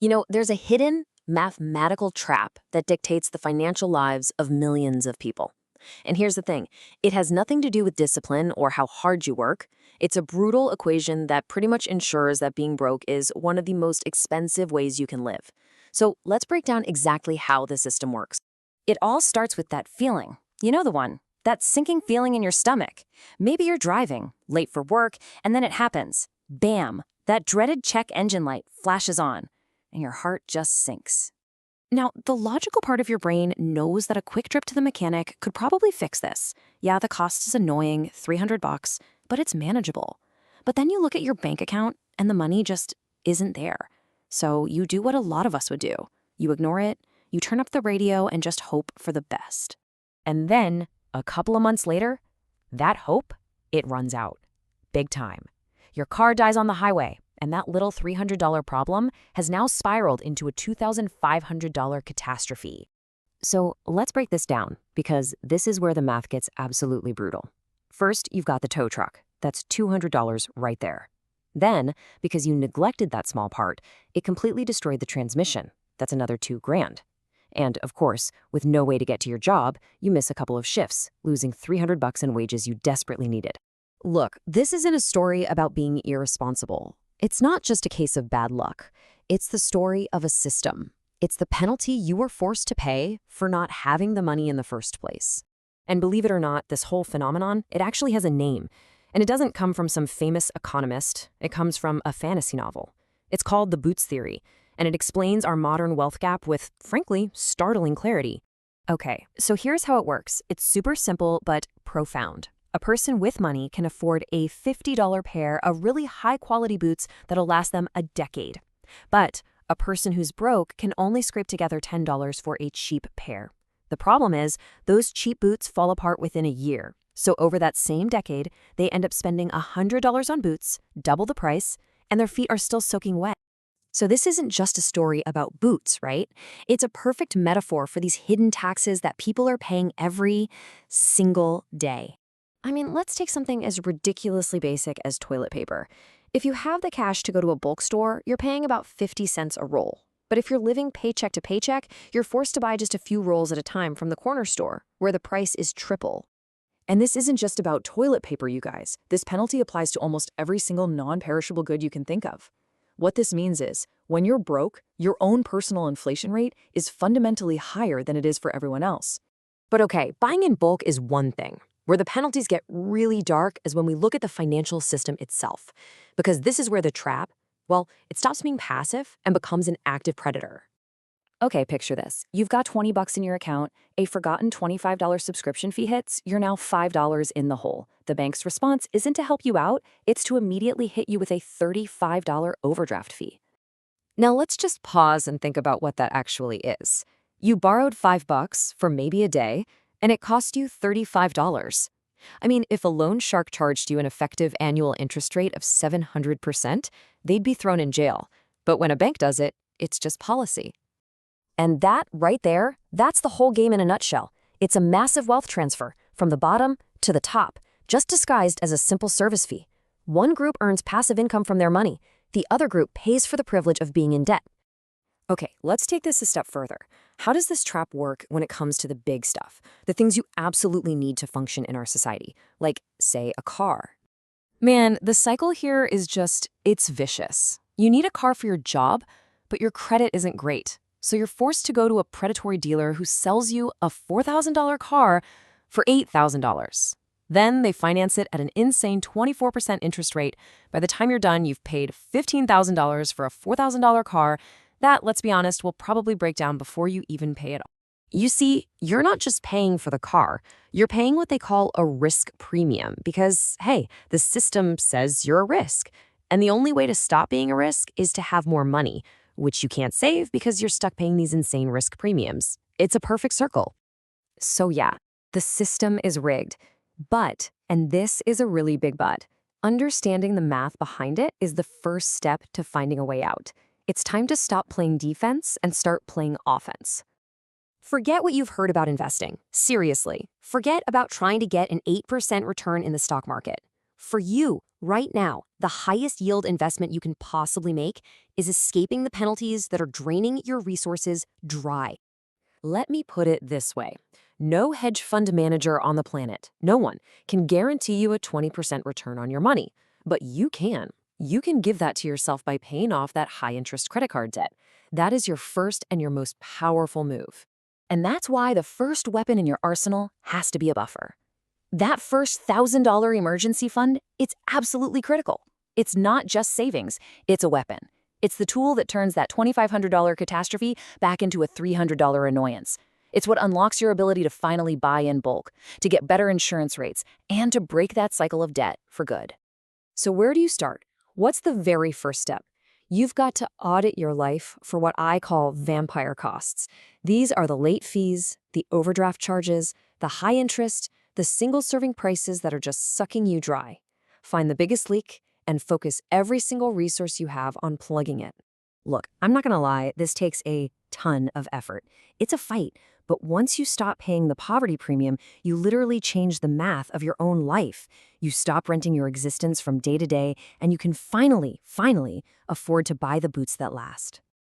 There's a hidden mathematical trap that dictates the financial lives of millions of people. And here's the thing, it has nothing to do with discipline or how hard you work. It's a brutal equation that pretty much ensures that being broke is one of the most expensive ways you can live. So let's break down exactly how the system works. It all starts with that feeling. You know the one. That sinking feeling in your stomach. Maybe you're driving, late for work, and then it happens. Bam! That dreaded check engine light flashes on, and your heart just sinks. Now, the logical part of your brain knows that a quick trip to the mechanic could probably fix this. Yeah, the cost is annoying, $300, but it's manageable. But then you look at your bank account, and the money just isn't there. So you do what a lot of us would do. You ignore it, you turn up the radio, and just hope for the best. And then, a couple of months later, that hope, it runs out. Big time. Your car dies on the highway, and that little $300 problem has now spiraled into a $2,500 catastrophe. So let's break this down, because this is where the math gets absolutely brutal. First, you've got the tow truck. That's $200 right there. Then, because you neglected that small part, it completely destroyed the transmission. That's another $2,000. And, of course, with no way to get to your job, you miss a couple of shifts, losing $300 in wages you desperately needed. Look, this isn't a story about being irresponsible. It's not just a case of bad luck. It's the story of a system. It's the penalty you were forced to pay for not having the money in the first place. And believe it or not, this whole phenomenon, it actually has a name. And it doesn't come from some famous economist. It comes from a fantasy novel. It's called the Boots Theory, and it explains our modern wealth gap with, frankly, startling clarity. Okay, so here's how it works. It's super simple, but profound. A person with money can afford a $50 pair of really high-quality boots that'll last them a decade. But a person who's broke can only scrape together $10 for a cheap pair. The problem is, those cheap boots fall apart within a year. So over that same decade, they end up spending $100 on boots, double the price, and their feet are still soaking wet. So this isn't just a story about boots, right? It's a perfect metaphor for these hidden taxes that people are paying every single day. I mean, let's take something as ridiculously basic as toilet paper. If you have the cash to go to a bulk store, you're paying about 50 cents a roll. But if you're living paycheck to paycheck, you're forced to buy just a few rolls at a time from the corner store, where the price is triple. And this isn't just about toilet paper, you guys. This penalty applies to almost every single non-perishable good you can think of. What this means is, when you're broke, your own personal inflation rate is fundamentally higher than it is for everyone else. But okay, buying in bulk is one thing. Where the penalties get really dark is when we look at the financial system itself. Because this is where the trap, well, it stops being passive and becomes an active predator. Okay, picture this. You've got $20 in your account, a forgotten $25 subscription fee hits, you're now $5 in the hole. The bank's response isn't to help you out, it's to immediately hit you with a $35 overdraft fee. Now let's just pause and think about what that actually is. You borrowed $5 for maybe a day, and it cost you $35. I mean, if a loan shark charged you an effective annual interest rate of 700%, they'd be thrown in jail. But when a bank does it, it's just policy. And that right there, that's the whole game in a nutshell. It's a massive wealth transfer from the bottom to the top, just disguised as a simple service fee. One group earns passive income from their money. The other group pays for the privilege of being in debt. Okay, let's take this a step further. How does this trap work when it comes to the big stuff? The things you absolutely need to function in our society, like, say, a car. Man, the cycle here is just, it's vicious. You need a car for your job, but your credit isn't great. So you're forced to go to a predatory dealer who sells you a $4,000 car for $8,000. Then they finance it at an insane 24% interest rate. By the time you're done, you've paid $15,000 for a $4,000 car that, let's be honest, will probably break down before you even pay it off. You see, you're not just paying for the car. You're paying what they call a risk premium because, hey, the system says you're a risk. And the only way to stop being a risk is to have more money, which you can't save because you're stuck paying these insane risk premiums. It's a perfect circle. So yeah, the system is rigged. But, and this is a really big but, understanding the math behind it is the first step to finding a way out. It's time to stop playing defense and start playing offense. Forget what you've heard about investing. Seriously, forget about trying to get an 8% return in the stock market. For you, Right now, the highest yield investment you can possibly make is escaping the penalties that are draining your resources dry. Let me put it this way. No hedge fund manager on the planet, no one, can guarantee you a 20% return on your money. But you can. You can give that to yourself by paying off that high-interest credit card debt. That is your first and your most powerful move. And that's why the first weapon in your arsenal has to be a buffer. That first $1,000 emergency fund, it's absolutely critical. It's not just savings, it's a weapon. It's the tool that turns that $2,500 catastrophe back into a $300 annoyance. It's what unlocks your ability to finally buy in bulk, to get better insurance rates, and to break that cycle of debt for good. So where do you start? What's the very first step? You've got to audit your life for what I call vampire costs. These are the late fees, the overdraft charges, the high interest, the single-serving prices that are just sucking you dry. Find the biggest leak and focus every single resource you have on plugging it. Look, I'm not gonna lie, this takes a ton of effort. It's a fight, but once you stop paying the poverty premium, you literally change the math of your own life. You stop renting your existence from day to day, and you can finally afford to buy the boots that last.